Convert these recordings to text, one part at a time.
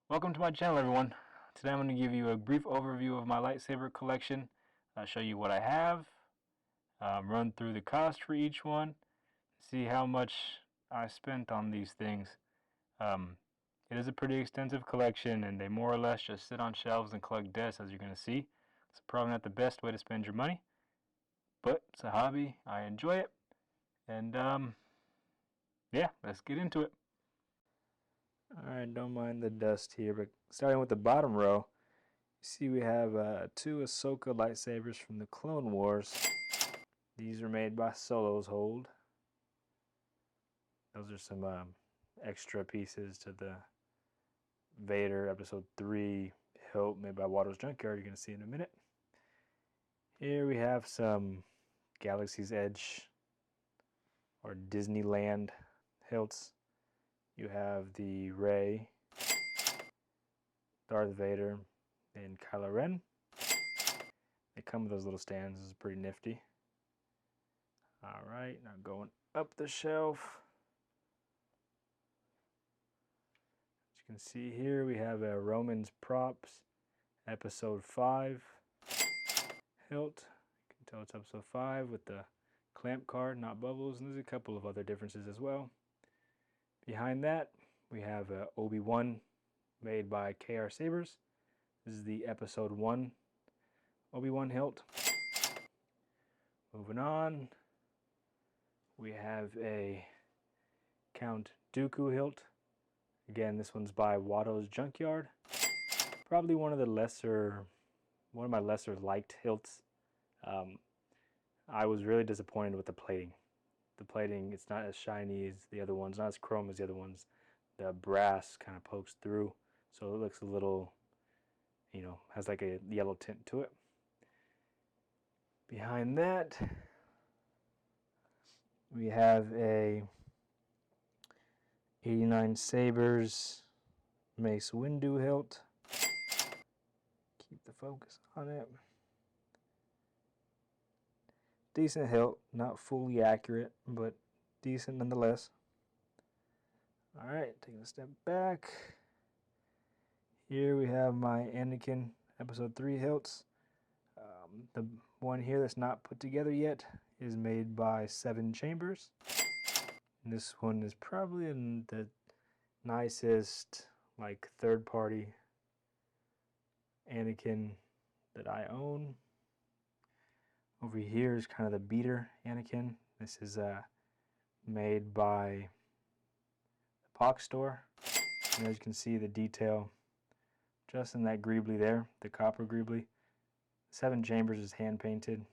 Welcome to my channel, everyone. Today I'm going to give you a brief overview of my lightsaber collection. I'll show you what I have, run through the cost for each one, see how much I spent on these things. It is a pretty extensive collection, and they more or less just sit on shelves and collect dust, as you're going to see. It's probably not the best way to spend your money, but it's a hobby. I enjoy it, and yeah, let's get into it. Alright, don't mind the dust here, but starting with the bottom row, you see we have two Ahsoka lightsabers from the Clone Wars. These are made by Solo's Hold. Those are some extra pieces to the Vader Episode 3 hilt made by Watto's Junkyard. You're going to see in a minute. Here we have some Galaxy's Edge or Disneyland hilts. You have the Rey, Darth Vader, and Kylo Ren. They come with those little stands. This is pretty nifty. Alright, now going up the shelf. As you can see here, we have a Roman's Props Episode 5 hilt. You can tell it's Episode 5 with the clamp card, not bubbles, and there's a couple of other differences as well. Behind that, we have Obi-Wan made by KR Sabers. This is the Episode 1 Obi-Wan hilt. Moving on, we have a Count Dooku hilt. Again, this one's by Watto's Junkyard. Probably one of my lesser liked hilts. I was really disappointed with the plating. The plating, it's not as shiny as the other ones, not as chrome as the other ones. The brass kind of pokes through, so it looks a little, has like a yellow tint to it. Behind that, we have a 89 Sabers Mace Windu hilt. Keep the focus on it. Decent hilt, not fully accurate, but decent nonetheless. Alright, taking a step back. Here we have my Anakin Episode 3 hilts. The one here that's not put together yet is made by 7 Chambers. And this one is probably the nicest, like, third-party Anakin that I own. Over here is kind of the beater Anakin. This is made by the Pox Store. And as you can see, the detail just in that greebly there, the copper greebly. 7 Chambers is hand painted,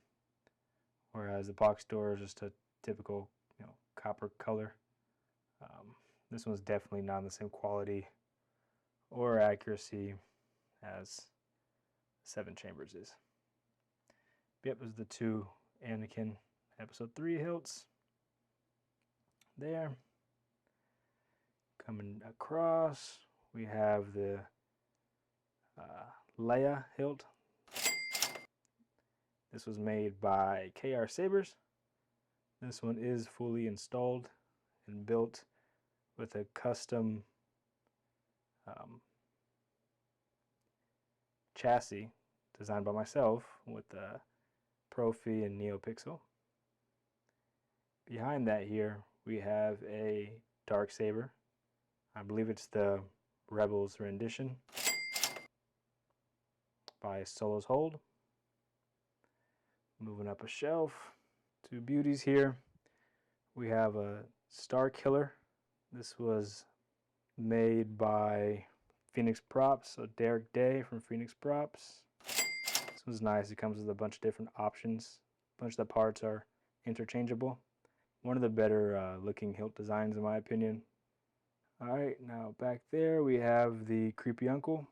whereas the Pox Store is just a typical, copper color. This one's definitely not the same quality or accuracy as 7 Chambers is. Yep, there's the 2 Anakin Episode 3 hilts there. Coming across, we have the Leia hilt. This was made by KR Sabers. This one is fully installed and built with a custom chassis designed by myself with the Profi and Neopixel. Behind that here, we have a Darksaber. I believe it's the Rebels rendition by Solo's Hold. Moving up a shelf, 2 beauties here. We have a Star Killer. This was made by Phoenix Props, so Derek Day from Phoenix Props. This one's nice. It comes with a bunch of different options. A bunch of the parts are interchangeable. One of the better looking hilt designs in my opinion. Alright, now back there we have the Creepy Uncle.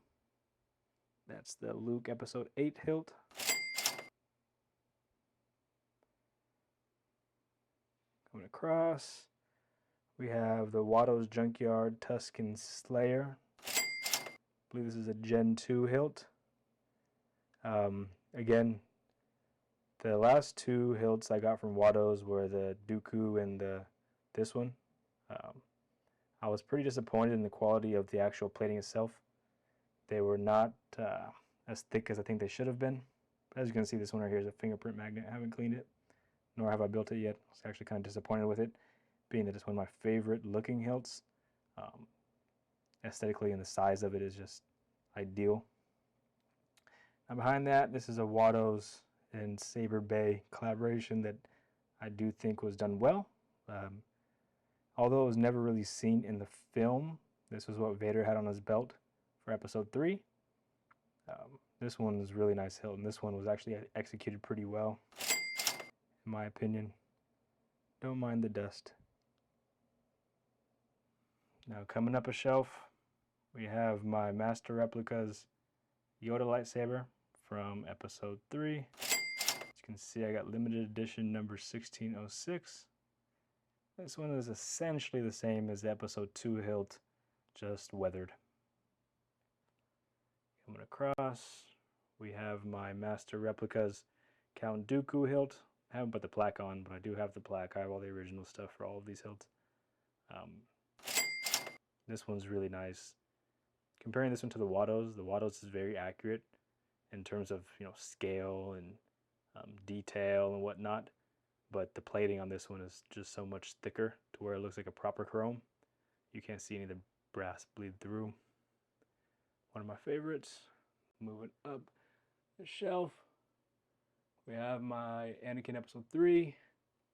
That's the Luke Episode 8 hilt. Coming across, we have the Watto's Junkyard Tusken Slayer. I believe this is a Gen 2 hilt. Again, the last 2 hilts I got from Watto's were the Dooku and this one. I was pretty disappointed in the quality of the actual plating itself. They were not as thick as I think they should have been. But as you can see, this one right here is a fingerprint magnet. I haven't cleaned it, nor have I built it yet. I was actually kind of disappointed with it, being that it's one of my favorite looking hilts. Aesthetically, and the size of it is just ideal. Now behind that, this is a Watto's and Saber Bay collaboration that I do think was done well. Although it was never really seen in the film, this was what Vader had on his belt for episode 3. This one was really nice hilt, and this one was actually executed pretty well, in my opinion. Don't mind the dust. Now coming up a shelf, we have my Master Replicas Yoda lightsaber from episode 3. As you can see, I got limited edition number 1606. This one is essentially the same as the episode 2 hilt, just weathered. Coming across, we have my Master Replicas Count Dooku hilt. I haven't put the plaque on, but I do have the plaque. I have all the original stuff for all of these hilts. This one's really nice. Comparing this one to the Watto's is very accurate in terms of, you know, scale and detail and whatnot. But the plating on this one is just so much thicker to where it looks like a proper chrome. You can't see any of the brass bleed through. One of my favorites. Moving up the shelf, we have my Anakin Episode 3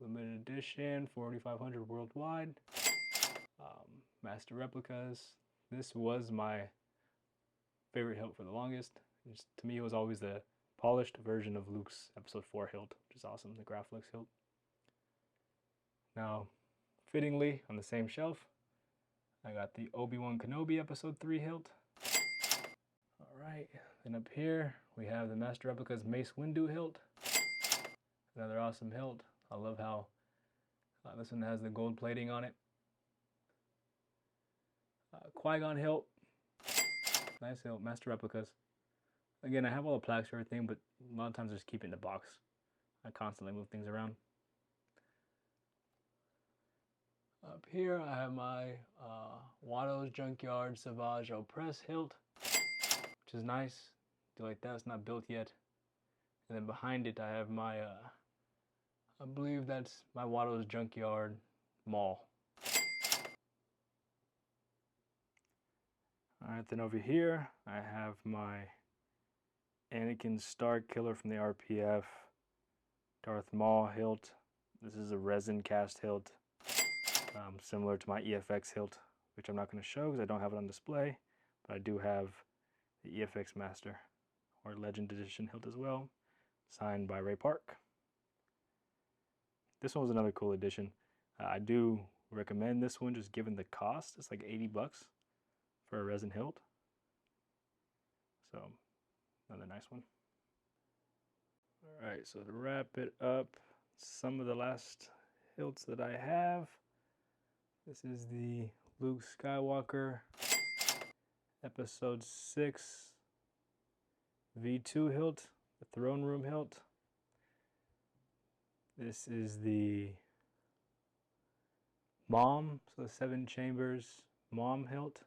limited edition 4500 worldwide. Master Replicas. This was my favorite hilt for the longest. To me, it was always the polished version of Luke's Episode 4 hilt, which is awesome, the Graflex hilt. Now, fittingly, on the same shelf, I got the Obi-Wan Kenobi Episode 3 hilt. Alright, then up here, we have the Master Replicas Mace Windu hilt. Another awesome hilt. I love how this one has the gold plating on it. Qui-Gon hilt. Nice hilt, Master Replicas. Again, I have all the plaques for everything, but a lot of times I just keep it in the box. I constantly move things around. Up here, I have my Watto's Junkyard Savage Opress hilt, which is nice. Do like that, it's not built yet. And then behind it, I have my, I believe that's my Watto's Junkyard Maul. Alright, then over here, I have my Anakin Star Killer from the RPF Darth Maul hilt. This is a resin cast hilt, similar to my EFX hilt, which I'm not going to show because I don't have it on display, but I do have the EFX Master or Legend Edition hilt as well, signed by Ray Park. This one was another cool addition. I do recommend this one just given the cost. It's like 80 bucks for a resin hilt. So, another nice one. Alright, so to wrap it up, some of the last hilts that I have. This is the Luke Skywalker Episode 6 V2 hilt, the Throne Room hilt. This is the Mom, so the 7 Chambers Mom hilt.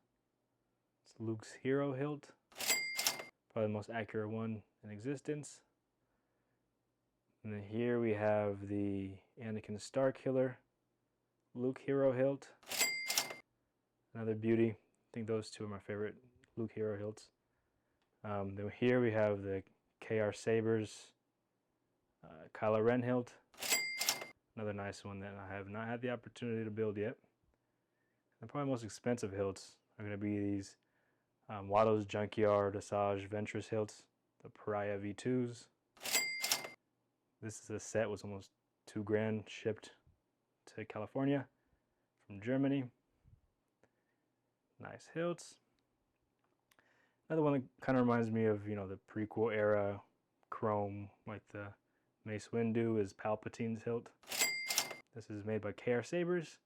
It's Luke's Hero hilt, probably the most accurate one in existence. And then here we have the Anakin Starkiller Luke Hero hilt. Another beauty. I think those two are my favorite Luke Hero hilts. Then here we have the KR Sabers Kylo Ren hilt. Another nice one that I have not had the opportunity to build yet. The probably most expensive hilts are going to be these Watto's Junkyard Asajj Ventress hilts, the Pariah V2s. This is a set, was almost $2,000 shipped to California from Germany. Nice hilts. Another one that kind of reminds me of, you know, the prequel era chrome, like the Mace Windu, is Palpatine's hilt. This is made by KR Sabers.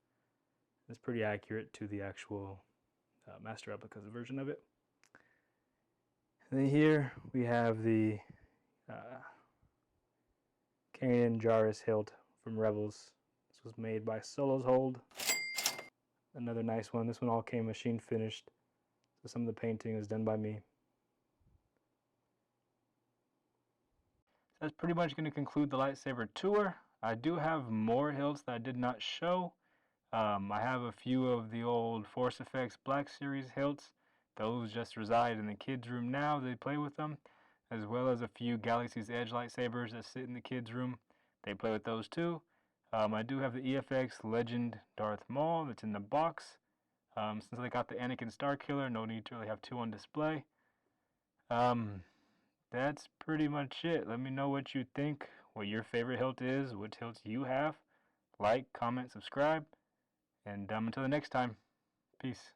It's pretty accurate to the actual Master Replicas version of it. And then here we have the Kanan Jarrus hilt from Rebels. This was made by Solo's Hold. Another nice one. This one all came machine finished, so some of the painting is done by me. that's pretty much going to conclude the lightsaber tour. I do have more hilts that I did not show. I have a few of the old Force Effects Black Series hilts. Those just reside in the kids' room now. They play with them, as well as a few Galaxy's Edge lightsabers that sit in the kids' room. They play with those too. I do have the EFX Legend Darth Maul that's in the box. Since I got the Anakin Starkiller, no need to really have two on display. That's pretty much it. Let me know what you think, what your favorite hilt is, which hilts you have. Like, comment, subscribe, and until the next time, peace.